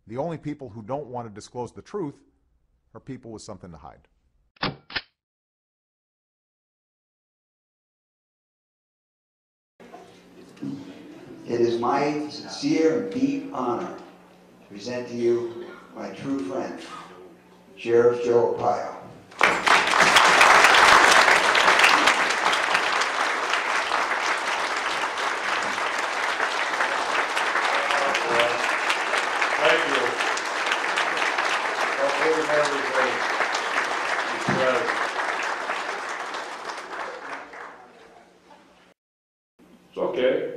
The only people who don't want to disclose the truth are people with something to hide. It is my sincere and deep honor to present to you my true friend, Sheriff Joe Arpaio. Thank you. It's okay.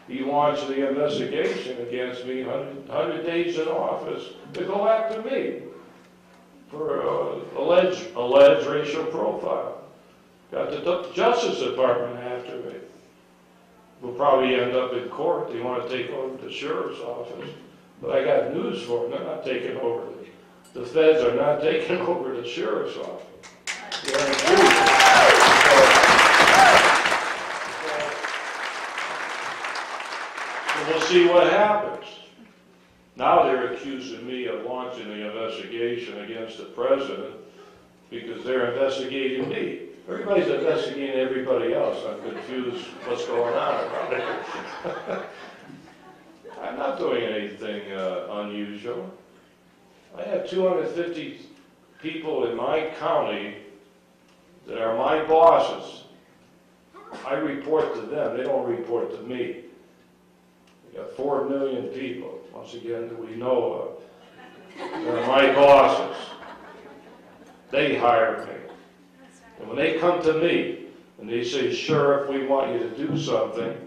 He wants the investigation against me, 100 days in office, to go after me for alleged racial profile. Got the Justice Department after me. We'll probably end up in court. They want to take over the sheriff's office. But I got news for them. They're not taking over. The feds are not taking over the sheriff's office. We'll see what happens. Now they're accusing me of launching the investigation against the president because they're investigating me. Everybody's investigating everybody else. I'm confused what's going on around here. I'm not doing anything unusual. I have 250 people in my county that are my bosses. I report to them. They don't report to me. We got 4 million people, once again, that we know of. They're my bosses. They hire me. And when they come to me and they say, Sheriff, we want you to do something,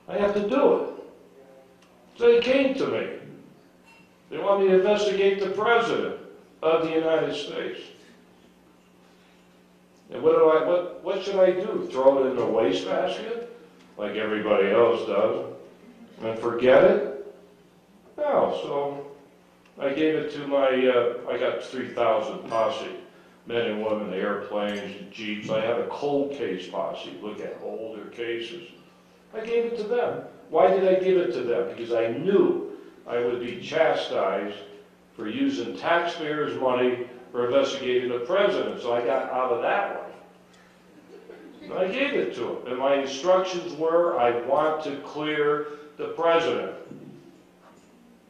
I have to do it. So they came to me. They want me to investigate the President of the United States. And what should I do? Throw it in the wastebasket like everybody else does and forget it? No, so I gave it to my, I got 3,000 posse, men and women, airplanes, jeeps. I had a cold case posse, look at older cases. I gave it to them. Why did I give it to them? Because I knew I would be chastised for using taxpayers' money for investigating the president, so I got out of that one. And I gave it to them, and my instructions were, I want to clear the president.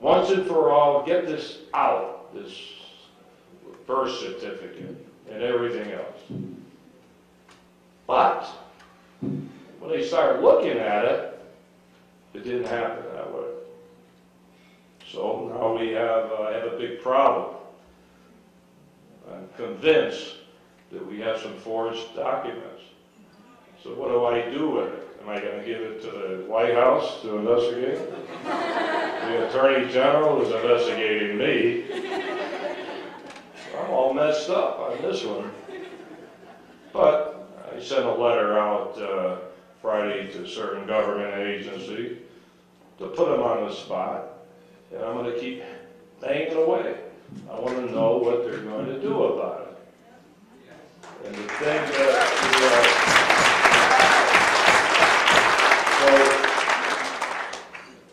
Once and for all, get this out, this birth certificate and everything else. But when they started looking at it, it didn't happen that way. So now we have, I have a big problem. I'm convinced that we have some forged documents. So what do I do with it? Am I going to give it to the White House to investigate? The Attorney General is investigating me. I'm all messed up on this one. But I sent a letter out Friday to a certain government agency to put them on the spot. And I'm going to keep banging away. I want to know what they're going to do about it. And the thing that so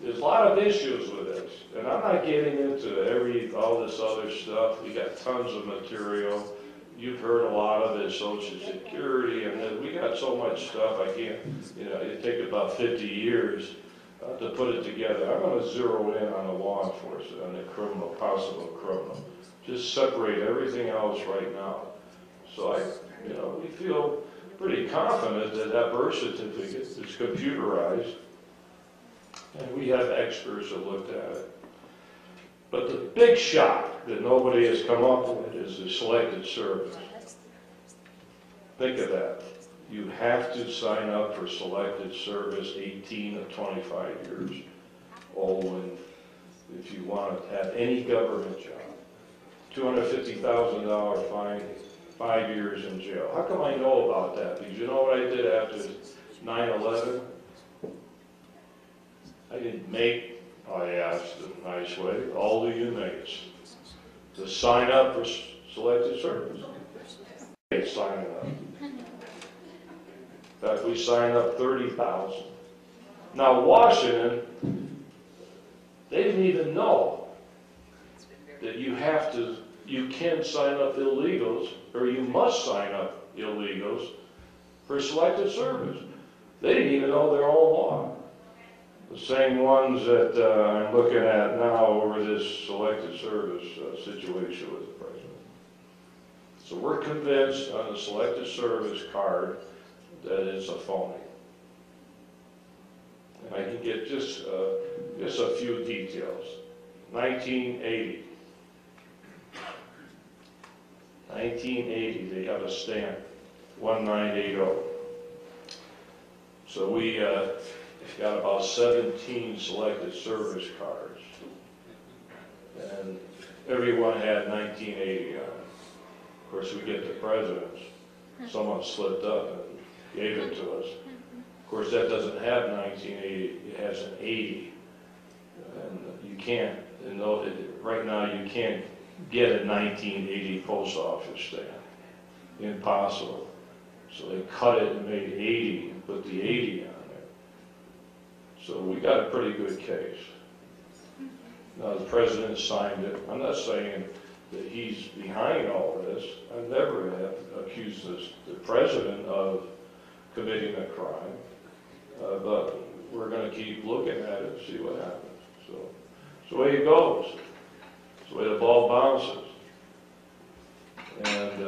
there's a lot of issues with this, and I'm not getting into all this other stuff. We got tons of material. You've heard a lot of it, Social Security, and then we got so much stuff. I can't, it takes about 50 years to put it together. I'm going to zero in on the law enforcement, on the criminal, possible criminal. Just separate everything else right now. So we feel pretty confident that that birth certificate is computerized, and we have experts that looked at it. But the big shock that nobody has come up with is the selected service. Think of that. You have to sign up for selected service 18 to 25 years old if you want to have any government job. $250,000 fine, 5 years in jail. How come I know about that? Because you know what I did after 9/11? I didn't make, I asked in a nice way, all the inmates to sign up for selected service. They signed up. In fact, we signed up 30,000. Now Washington They didn't even know that you can sign up illegals, or you must sign up illegals for selective service. They didn't even know their own law. The same ones that I'm looking at now over this selective service situation with the president. So we're convinced on the selective service card that it's a phony. And I can get just a few details. 1980. 1980, they have a stamp, 1980. So we got about 17 selected service cards. And everyone had 1980 on it. Of course, we get the president's. Someone slipped up and gave it to us. Of course, that doesn't have 1980, it has an 80. And you can't, right now you can't get a 1980 post office stamp. Impossible. So they cut it and made 80 and put the 80 on there. So we got a pretty good case. Now the president signed it. I'm not saying that he's behind all this. I never have accused the president of committing a crime. But we're going to keep looking at it and see what happens. So it's the way it goes. It's the way the ball bounces. And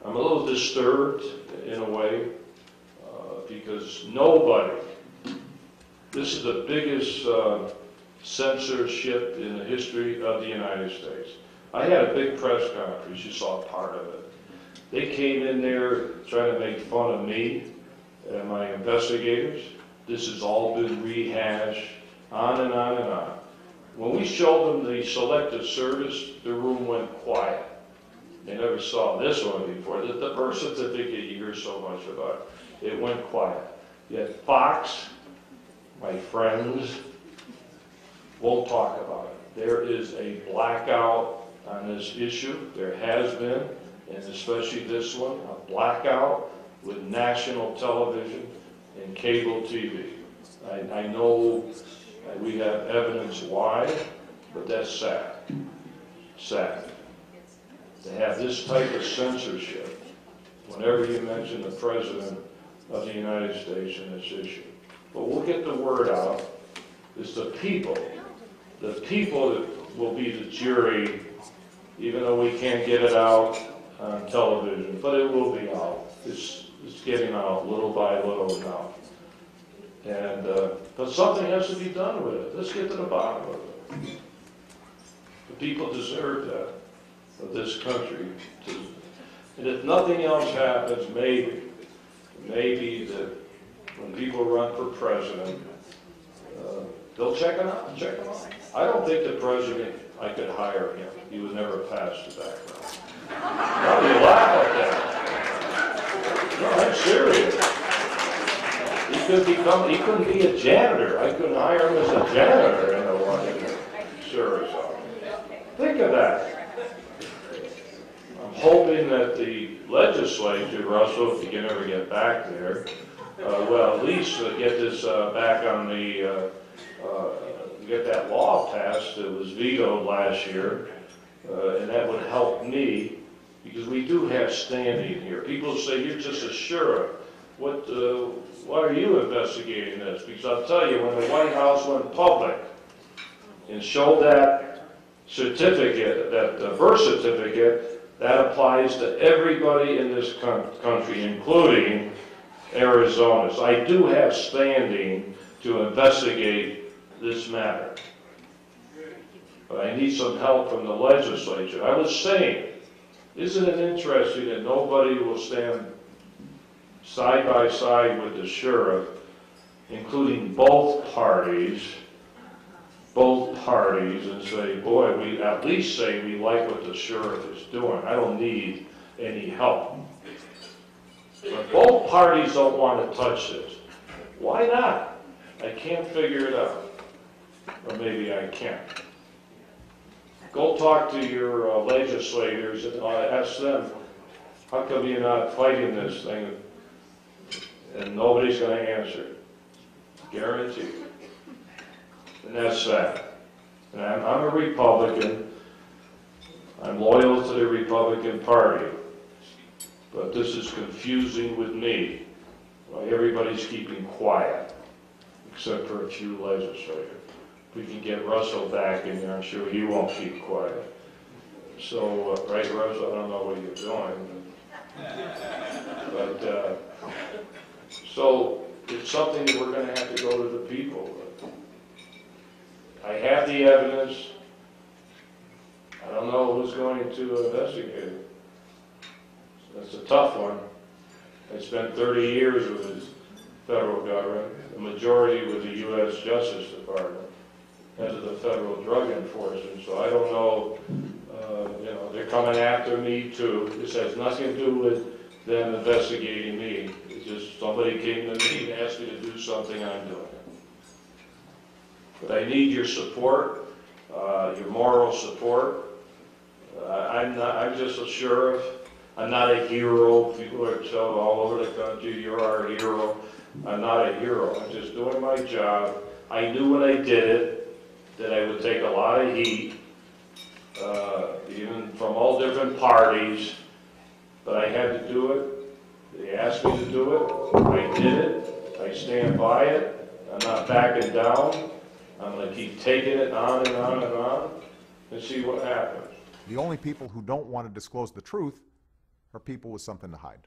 I'm a little disturbed in a way because nobody, this is the biggest censorship in the history of the United States. I had a big press conference, you saw part of it. They came in there trying to make fun of me and my investigators. This has all been rehashed, on and on and on. When we showed them the selective service, the room went quiet. They never saw this one before. The birth certificate you hear so much about, it went quiet. Yet Fox, my friends, won't talk about it. There is a blackout on this issue. There has been, and especially this one, a blackout with national television and cable TV. I know we have evidence why, but that's sad. Sad. To have this type of censorship whenever you mention the President of the United States in this issue. But we'll get the word out. It's the people that will be the jury, even though we can't get it out on television, but it will be out. It's getting out little by little now. And, but something has to be done with it. Let's get to the bottom of it. The people deserve that, of this country. And if nothing else happens, maybe that when people run for president, they'll check him out. I don't think the president, I could hire him. He would never pass the background. No, you laugh at that. No, I'm serious. He couldn't be a janitor. I couldn't hire him as a janitor in the Washington Service office. Think of that. I'm hoping that the legislature, Russell, if you can ever get back there, will at least get this back on the, get that law passed that was vetoed last year, and that would help me, because we do have standing here. People say, you're just a sheriff. Why are you investigating this? Because I'll tell you, when the White House went public and showed that certificate, that birth certificate, that applies to everybody in this country, including Arizona. So I do have standing to investigate this matter. But I need some help from the legislature. I was saying, isn't it interesting that nobody will stand side by side with the sheriff, including both parties, and say, boy, we at least say we like what the sheriff is doing. I don't need any help. But both parties don't want to touch this. Why not? I can't figure it out. Or maybe I can. Go talk to your legislators and ask them, how come you're not fighting this thing? And nobody's going to answer. Guaranteed. And that's that. And I'm a Republican. I'm loyal to the Republican Party. But this is confusing with me. Why everybody's keeping quiet, except for a few legislators. If we can get Russell back in there, I'm sure he won't keep quiet. So, right, Russell, I don't know what you're doing. But so it's something that we're going to have to go to the people with. I have the evidence. I don't know who's going to investigate it. That's a tough one. I spent 30 years with the federal government, the majority with the U.S. Justice Department, head of the federal drug enforcement, so I don't know, they're coming after me too. This has nothing to do with them investigating me. It's just somebody came to me and asked me to do something, I'm doing it. But I need your support, your moral support. I'm just a sheriff. I'm not a hero. People are telling all over the country, you're our hero. I'm not a hero. I'm just doing my job. I knew when I did it that I would take a lot of heat, even from all different parties, but I had to do it. They asked me to do it. I did it. I stand by it. I'm not backing down. I'm going to keep taking it on and on and on and see what happens. The only people who don't want to disclose the truth are people with something to hide.